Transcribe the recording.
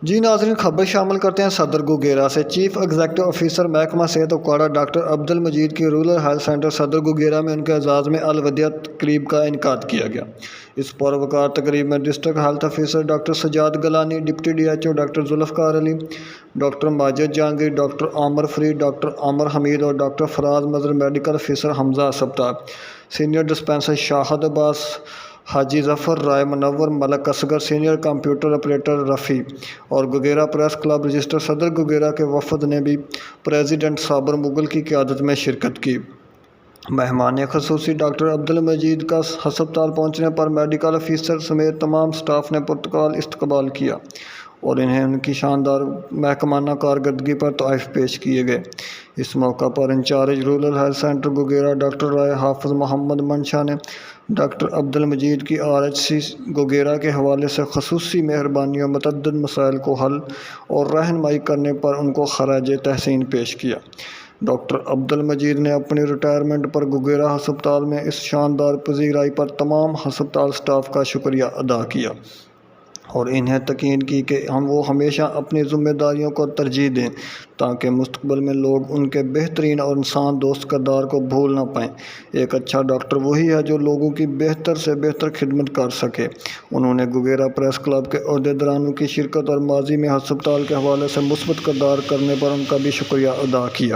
जी नाज़रीन, खबर शामिल करते हैं सदर गुगेरा से। चीफ एग्जीक्यूटिव ऑफिसर महकमा सेहत औकाड़ा डॉक्टर अब्दुल मजीद की रूरल हेल्थ सेंटर सदर गुगेरा में उनके एजाज़ में अलवदियत तकरीब का इनकाद किया गया। इस पुरवकार तकरीब में district health officer doctor Sajjad Gilani, deputy DHO doctor Zulfiqar Ali, doctor Majid Jahangir, doctor Amir Farid, doctor आमर हमीद और डॉक्टर फराज मजर, मेडिकल ऑफिसर हमजा अस्पताल, senior dispenser Shahid Abbas, Haji Zafar, Rai Munawwar, Malik Asghar, senior computer operator Rafi और गुगेरा प्रेस क्लब रजिस्टर सदर गुगेरा के वफद ने भी प्रेसिडेंट साबर मुगल की क़यादत में शिरकत की। मेहमान ख़ुसूसी डॉक्टर अब्दुल मजीद का हस्पताल पहुँचने पर मेडिकल ऑफिसर समेत तमाम स्टाफ ने पुरतकाल इस्तकबाल किया और इन्हें उनकी शानदार महकमाना कारकर्दगी पर तोहफ़े पेश किए गए। इस मौका पर incharge rural health centre Gugera doctor Rai Hafiz Muhammad मंशा ने डॉक्टर अब्दुल मजीद की RHC गुगेरा के हवाले से ख़ुसूसी मेहरबानी और मुतअद्दिद मसाइल को हल और रहनुमाई करने पर उनको ख़राज तहसीन पेश किया। डॉक्टर अब्दुल मजीद ने अपनी रिटायरमेंट पर गुगेरा हस्पताल में इस शानदार पजीराई पर तमाम हस्पताल स्टाफ का शुक्रिया अदा किया और इन्हें तकीद की कि वो हमेशा अपनी ज़िम्मेदारियों को तरजीह दें ताकि मुस्तक़बिल में लोग उनके बेहतरीन और इंसान दोस्त किरदार को भूल ना पाएँ। एक अच्छा डॉक्टर वही है जो लोगों की बेहतर से बेहतर खिदमत कर सके। उन्होंने गुगेरा प्रेस क्लब के अहदेदारों की शिरकत और माजी में हस्पताल के हवाले से मुस्बत किरदार करने पर उनका भी शुक्रिया अदा किया।